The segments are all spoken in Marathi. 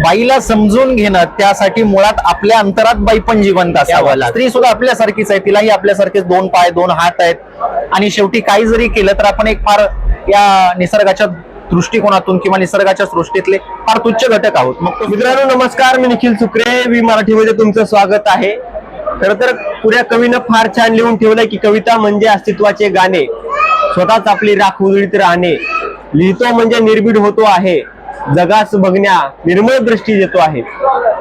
बाईला समजून घेणं, त्यासाठी मुळात आपल्या अंतरात बाई पण जिवंत असावं. स्त्री सुद्धा आपल्यासारखीच आहे, तिलाही आपल्यासारखेच दोन पाय दोन हात आहेत. आणि शेवटी काही जरी केलं तर आपण एक फार या निसर्गाच्या दृष्टिकोनातून किंवा निसर्गाच्या सृष्टीतले फार तुच्छ घटक आहोत. मग तो मित्रांनो नमस्कार, मी निखिल सुक्रे, वी मराठीमध्ये तुमचं स्वागत आहे. खर तर पुढ्या कवीनं फार छान लिहून ठेवलंय की कविता म्हणजे अस्तित्वाचे गाणे, स्वतःच आपली राख उजळीत राहणे, लिहितो म्हणजे निर्भीड होतो आहे, जगास बघण्या निर्मळ दृष्टी देतो आहे.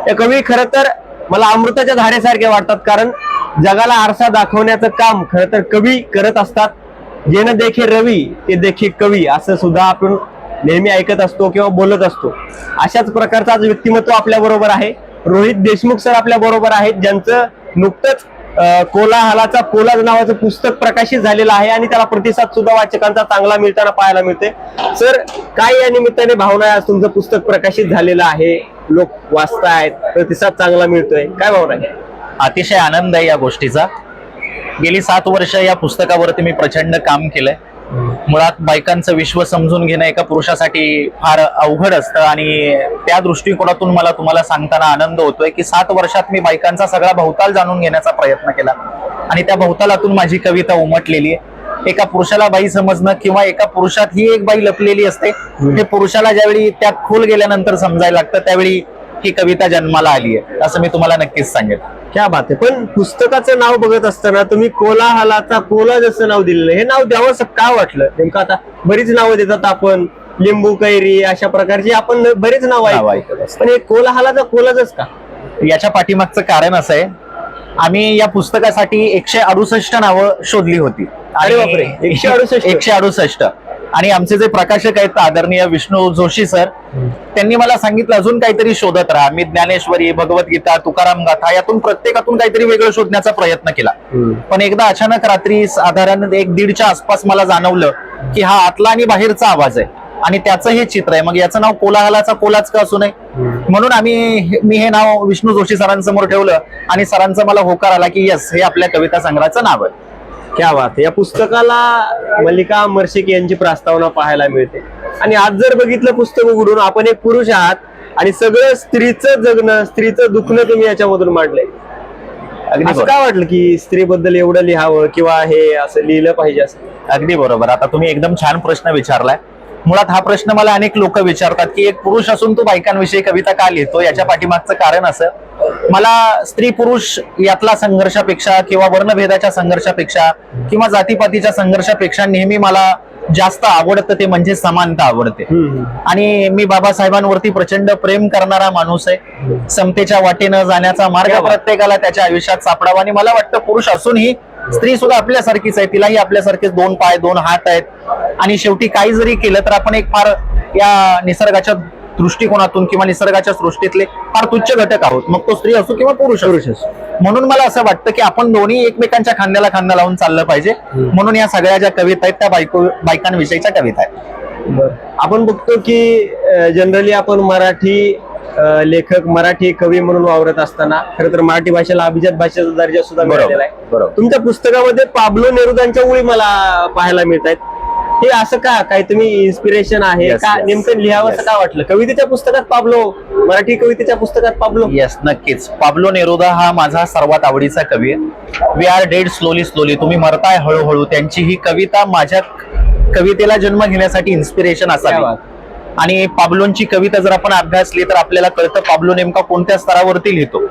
हे कवी खर तर मला अमृताच्या धारेसारखे वाटतात, कारण जगाला आरसा दाखवण्याचं काम खर तर कवी करत असतात. जे न देखे रवी ते देखे कवी, असं सुद्धा आपण नेहमी ऐकत असतो किंवा बोलत असतो. अशाच प्रकारचं आज व्यक्तिमत्व आपल्या बरोबर आहे. रोहित देशमुख सर आपल्या बरोबर आहेत, ज्यांचं नुकतंच कोलाहलाचा कोलाज नावाचं पुस्तक प्रकाशित झालेलं आहे आणि त्याला प्रतिसाद सुद्धा वाचकांचा चांगला मिळताना पाहायला मिळते. सर, काय या निमित्ताने भावना आहे? आज तुमचं पुस्तक प्रकाशित झालेलं आहे, लोक वाचतायत, प्रतिसाद चांगला मिळतोय, काय भावना आहे? अतिशय आनंद आहे या गोष्टीचा. गेली 7 वर्ष या पुस्तकावरती मी प्रचंड काम केलंय. मुळात बायकांचं विश्व समजून घेणं एका पुरुषासाठी फार अवघड असतं आणि त्या दृष्टिकोनातून मला तुम्हाला सांगताना आनंद होतोय की 7 वर्षात मी बायकांचा सगळा भवताल जाणून घेण्याचा प्रयत्न केला आणि त्या भवतालातून माझी कविता उमटलेली आहे. एका पुरुषाला बाई समजणं किंवा एका पुरुषात ही एक बाई लपलेली असते, हे पुरुषाला ज्यावेळी त्यात खोल गेल्यानंतर समजायला लागतं, त्यावेळी ही कविता जन्माला आली आहे, असं मी तुम्हाला नक्कीच सांगेन. क्या बात आहे. पण पुस्तकाचं नाव बघत असताना तुम्ही कोलाहलाचा कोलाज असं नाव दिलेलं, हे नाव द्यावं असं का वाटलं नेमकं? आता बरीच नावं देतात आपण, लिंबू कैरी अशा प्रकारची आपण बरीच नावं ऐकतो, पण हे कोलाहलाचा कोलाजच का? याच्या पाठीमागचं कारण असं आहे, आम्ही या पुस्तकासाठी 168 नावं शोधली होती. अरे बापरे, 168. आणि आमचे जे प्रकाशक आहेत आदरणीय विष्णू जोशी सर, त्यांनी मला सांगितलं अजून काहीतरी शोधत राहा. मी ज्ञानेश्वरी, भगवद्गीता, तुकाराम गाथा यातून प्रत्येकातून काहीतरी वेगळं शोधण्याचा प्रयत्न केला. पण एकदा अचानक रात्री साधारण 1-1:30च्या आसपास मला जाणवलं की हा आतला आणि बाहेरचा आवाज आहे आणि त्याचं हे चित्र आहे. मग याचं नाव कोलाहलाचा कोलाज का असू नये, म्हणून मी हे नाव विष्णू जोशी सरांसमोर ठेवलं आणि सरांचा मला होकार आला की यस, हे आपल्या कविता संग्रहाचं नाव आहे. क्या बात. या पुस्तकाला मल्लिका मर्शिक यांची प्रस्तावना पाहायला मिळते आणि आज जर बघितलं पुस्तक उघडून, आपण एक पुरुष आहात आणि सगळं स्त्रीचं जगणं, स्त्रीचं दुखणं तुम्ही याच्यामधून मांडलंय. असं काय वाटलं की स्त्रीबद्दल एवढं लिहावं किंवा हे असं लिहिलं पाहिजे असं? अगदी बरोबर. आता तुम्ही एकदम छान प्रश्न विचारलाय. मुळात हा प्रश्न मला अनेक लोक विचारतात की एक पुरुष असून तू बायकांविषयी कविता का लिहितो. याच्या पाठीमागचं कारण असं, मला स्त्री पुरुष यातला संघर्षापेक्षा किंवा वर्णभेदाच्या संघर्षापेक्षा किंवा जातीपातीच्या संघर्षापेक्षा नेहमी मला जास्त आवडतं ते म्हणजे समानता आवडते. आणि मी बाबासाहेबांवरती प्रचंड प्रेम करणारा माणूस आहे. समतेच्या वाटेनं जाण्याचा मार्ग प्रत्येकाला त्याच्या आयुष्यात सापडावा आणि मला वाटतं पुरुष असूनही स्त्री सुद्धा आपल्यासारखीच आहे, तिलाही आपल्यासारखेच दोन पाय दोन हात आहेत. आणि शेवटी काही जरी केलं तर आपण एक फार या निसर्गाच्या दृष्टिकोनातून किंवा निसर्गाच्या सृष्टीतले फार तुच्छ घटक आहोत, मग तो स्त्री असो किंवा पुरुष असो. म्हणून मला असं वाटतं की आपण दोन्ही एकमेकांच्या खांद्याला खांदा लावून चाललं पाहिजे. म्हणून या सगळ्या ज्या कविता आहेत त्या बायकांविषयीच्या कविता आहेत. आपण बघतो की जनरली आपण मराठी लेखक, मराठी कवी म्हणून वावरत असताना खरं तर मराठी भाषेला अभिजात भाषेचा दर्जा सुद्धा मिळालेला आहे. तुमच्या पुस्तकामध्ये पाब्लो नेरुदांच्या ओळी मला पाहायला मिळत आहेत. हे असं का? काय तुम्ही इन्स्पिरेशन आहे का? नेमकं लिहावं असं का वाटलं? कवितेच्या पुस्तकात पाब्लो, मराठी कवितेच्या पुस्तकात पाब्लो? येस, नक्कीच. पाब्लो नेरुदा हा माझा सर्वात आवडीचा कवी आहे. We are dead slowly slowly, तुम्ही मरताय हळूहळू, त्यांची ही कविता माझ्या कवितेला जन्म घेण्यासाठी इन्स्पिरेशन असावी. आणि पाब्लोंची कविता जर आपण अभ्यासली तर आपल्याला कळतं पाब्लो नेमका कोणत्या स्तरावरती लिहितो.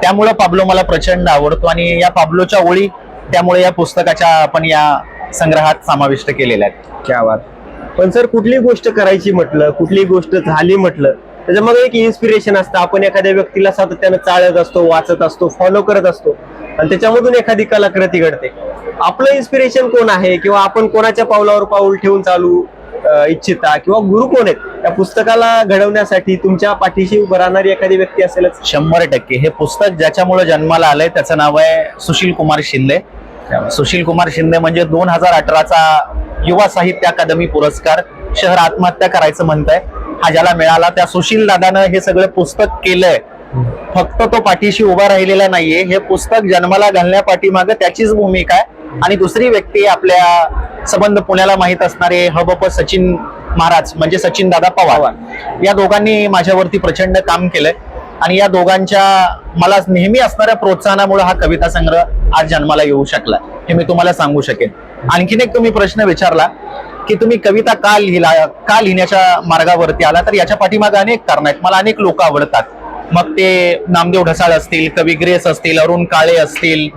त्यामुळे पाब्लो मला प्रचंड आवडतो आणि या पाब्लोच्या ओळी त्यामुळे या पुस्तकाच्या आपण या संग्रहात समाविष्ट केलेल्या आहेत. क्या बात. पण सर, कुठली गोष्ट करायची म्हटलं, कुठली गोष्ट झाली म्हटलं, त्याच्यामध्ये एक इन्स्पिरेशन असतं. आपण एखाद्या व्यक्तीला सातत्यानं चाळत असतो, वाचत असतो, फॉलो करत असतो आणि त्याच्यामधून एखादी कलाकृती घडते. आपलं इन्स्पिरेशन कोण आहे किंवा आपण कोणाच्या पावलावर पाऊल ठेवून चालू इच्छिता किंवा गुरु कोण आहेत? त्या पुस्तकाला घडवण्यासाठी तुमच्या पाठीशी उभं राहणारी एखादी व्यक्ती असेलच. 100%. हे पुस्तक ज्याच्यामुळे जन्माला आलंय त्याचं नाव आहे सुशील कुमार शिंदे. सुशील कुमार शिंदे म्हणजे 2018चा युवा साहित्य अकादमी पुरस्कार शहर आत्महत्या करायचं म्हणताय हा ज्याला मिळाला, त्या सुशील दादानं हे सगळं पुस्तक केलंय. फक्त तो पाठीशी उभा राहिलेला नाहीये, हे पुस्तक जन्माला घालण्यापाठीमागे त्याचीच भूमिका आहे. आणि दुसरी व्यक्ती आपल्या संबंध पुण्याला माहित असणारे हबप सचिन महाराज म्हणजे सचिन दादा पवार या दोघांनी माझ्यावरती प्रचंड काम केलंय आणि या दोघांच्या मला नेहमी असणाऱ्या प्रोत्साहनामुळे हा कविता संग्रह आज जन्माला येऊ शकला हे मी तुम्हाला सांगू शकेन. आणखीन एक तुम्ही प्रश्न विचारला की तुम्ही कविता का लिहिण्याच्या मार्गावरती आला, तर याच्या पाठीमागे अनेक कारण आहेत. मला अनेक लोक आवडतात, मग ते नामदेव ढसाळ असतील, कवी ग्रेस असतील, अरुण काळे असतील,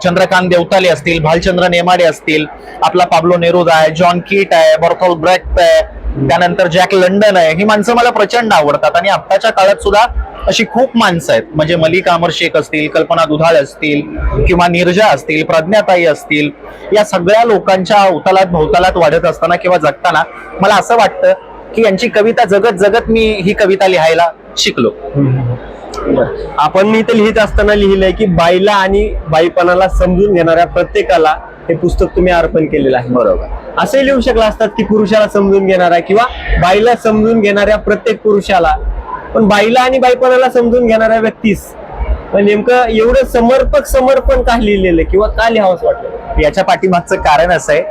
चंद्रकांत देवताले असतील, भालचंद्र नेमाडे असतील, आपला पाब्लो नेरुद आहे, जॉन कीट आहे, बर्थोल्ट ब्रेक्ट आहे, त्यानंतर जॅक लंडन आहे. ही माणसं मला प्रचंड आवडतात आणि आत्ताच्या काळात सुद्धा अशी खूप माणसं आहेत, म्हणजे मलिका अमर शेख असतील, कल्पना दुधाळ असतील किंवा नीरजा असतील, प्रज्ञाताई असतील. या सगळ्या लोकांच्या उतालात भोवतालात वाढत असताना किंवा जगताना मला असं वाटतं की यांची कविता जगत जगत मी ही कविता लिहायला शिकलो. आपण मी इथे लिहित असताना लिहिलंय की बाईला आणि बाईपणाला समजून घेणाऱ्या प्रत्येकाला हे पुस्तक तुम्ही अर्पण केलेलं आहे. बरोबर. असे लिहू शकला असतात की पुरुषाला समजून घेणारा किंवा बाईला समजून घेणाऱ्या प्रत्येक पुरुषाला, पण बाईला आणि बाईपणाला समजून घेणाऱ्या व्यक्तीस नेमकं एवढं समर्पण का लिहिलेलं किंवा का लिहावंच वाटलं? याच्या पाठीमागचं कारण असं आहे,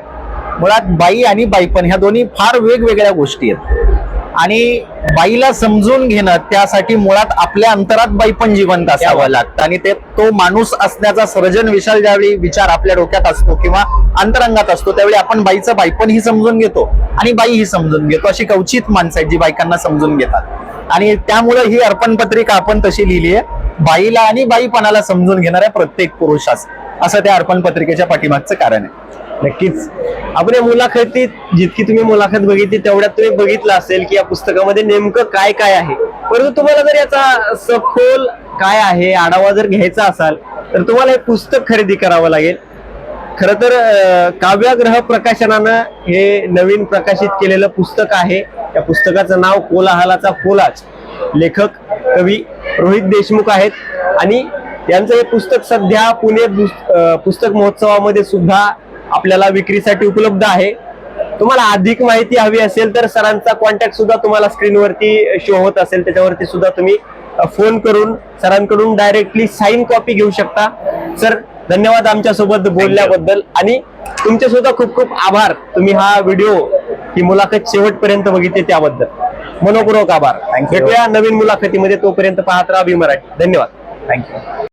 मुळात बाई आणि बाईपण ह्या दोन्ही फार वेगवेगळ्या गोष्टी आहेत आणि बाईला समजून घेणं त्यासाठी मुळात आपल्या अंतरात बाईपण जिवंत असावं लागतं आणि ते तो माणूस असण्याचा सर्जन विशाल ज्यावेळी विचार आपल्या डोक्यात असतो किंवा अंतरंगात असतो त्यावेळी आपण बाईचं बाईपण ही समजून घेतो आणि बाई ही समजून घेतो. अशी कवचित माणसं आहेत जी बायकांना समजून घेतात आणि त्यामुळे ही अर्पण पत्रिका आपण तशी लिहिली आहे, बाईला आणि बाईपणाला समजून घेणाऱ्या प्रत्येक पुरुषास, असं त्या अर्पण पत्रिकेच्या पाठीमागचं कारण आहे. नक्कीच. आपण या मुलाखतीत जितकी तुम्ही मुलाखत बघितली तेवढ्यात तुम्ही बघितलं असेल की या पुस्तकामध्ये नेमकं काय काय आहे, परंतु तुम्हाला जर याचा सखोल काय आहे आढावा जर घ्यायचा असाल तर तुम्हाला हे पुस्तक खरेदी करावं लागेल. खरं तर काव्याग्रह प्रकाशनानं हे नवीन प्रकाशित केलेलं पुस्तक आहे. या पुस्तकाचं नाव कोलाहलाचा कोलाज. लेखक कवी रोहित देशमुख आहेत आणि यांचं हे पुस्तक सध्या पुणे पुस्तक महोत्सवामध्ये सुद्धा आपल्याला विक्रीसाठी उपलब्ध आहे. तुम्हाला अधिक माहिती हवी असेल तर सरांचा कॉन्टॅक्ट सुद्धा तुम्हाला स्क्रीनवरती शो होत असेल, त्याच्यावरती सुद्धा तुम्ही फोन करून सरांकडून डायरेक्टली साईन कॉपी घेऊ शकता. सर धन्यवाद आमच्यासोबत बोलल्याबद्दल आणि तुमचे सुद्धा खूप खूप आभार. तुम्ही हा व्हिडिओ ही मुलाखत शेवटपर्यंत बघितली त्याबद्दल मनपूर्वक आभार. भेटूया नवीन मुलाखतीमध्ये, तोपर्यंत पाहत राहा बी मराठी. धन्यवाद. थँक्यू.